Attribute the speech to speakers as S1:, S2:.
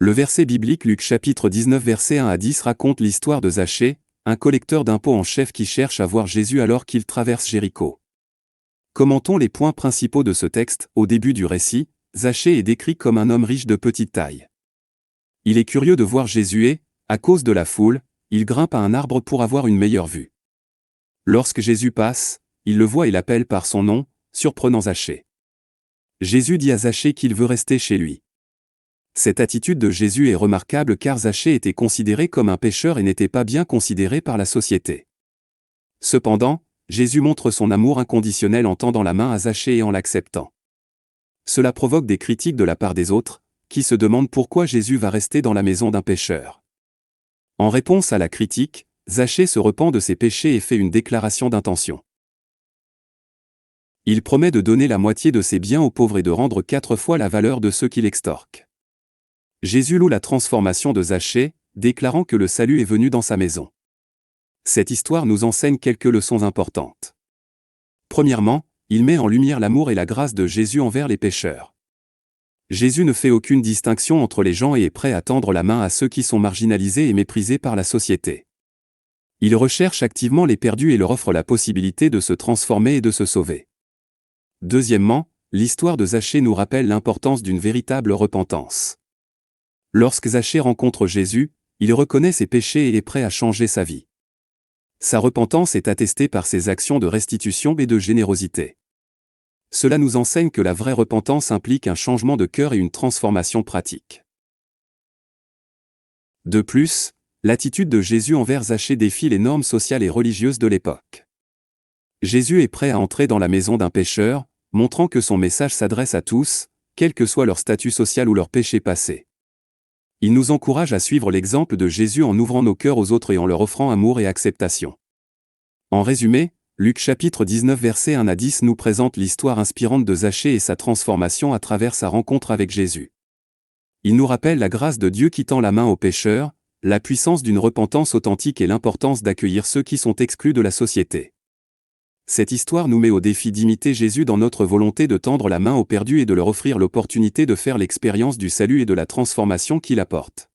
S1: Le verset biblique Luc chapitre 19 versets 1 à 10 raconte l'histoire de Zachée, un collecteur d'impôts en chef qui cherche à voir Jésus alors qu'il traverse Jéricho. Commentons les points principaux de ce texte. Au début du récit, Zachée est décrit comme un homme riche de petite taille. Il est curieux de voir Jésus et, à cause de la foule, il grimpe à un arbre pour avoir une meilleure vue. Lorsque Jésus passe, il le voit et l'appelle par son nom, surprenant Zachée. Jésus dit à Zachée qu'il veut rester chez lui. Cette attitude de Jésus est remarquable car Zachée était considéré comme un pécheur et n'était pas bien considéré par la société. Cependant, Jésus montre son amour inconditionnel en tendant la main à Zachée et en l'acceptant. Cela provoque des critiques de la part des autres, qui se demandent pourquoi Jésus va rester dans la maison d'un pécheur. En réponse à la critique, Zachée se repent de ses péchés et fait une déclaration d'intention. Il promet de donner la moitié de ses biens aux pauvres et de rendre 4 fois la valeur de ceux qui l'extorquent. Jésus loue la transformation de Zachée, déclarant que le salut est venu dans sa maison. Cette histoire nous enseigne quelques leçons importantes. Premièrement, il met en lumière l'amour et la grâce de Jésus envers les pécheurs. Jésus ne fait aucune distinction entre les gens et est prêt à tendre la main à ceux qui sont marginalisés et méprisés par la société. Il recherche activement les perdus et leur offre la possibilité de se transformer et de se sauver. Deuxièmement, l'histoire de Zachée nous rappelle l'importance d'une véritable repentance. Lorsque Zachée rencontre Jésus, il reconnaît ses péchés et est prêt à changer sa vie. Sa repentance est attestée par ses actions de restitution et de générosité. Cela nous enseigne que la vraie repentance implique un changement de cœur et une transformation pratique. De plus, l'attitude de Jésus envers Zachée défie les normes sociales et religieuses de l'époque. Jésus est prêt à entrer dans la maison d'un pécheur, montrant que son message s'adresse à tous, quel que soit leur statut social ou leur péché passé. Il nous encourage à suivre l'exemple de Jésus en ouvrant nos cœurs aux autres et en leur offrant amour et acceptation. En résumé, Luc chapitre 19 versets 1 à 10 nous présente l'histoire inspirante de Zachée et sa transformation à travers sa rencontre avec Jésus. Il nous rappelle la grâce de Dieu qui tend la main aux pécheurs, la puissance d'une repentance authentique et l'importance d'accueillir ceux qui sont exclus de la société. Cette histoire nous met au défi d'imiter Jésus dans notre volonté de tendre la main aux perdus et de leur offrir l'opportunité de faire l'expérience du salut et de la transformation qu'il apporte.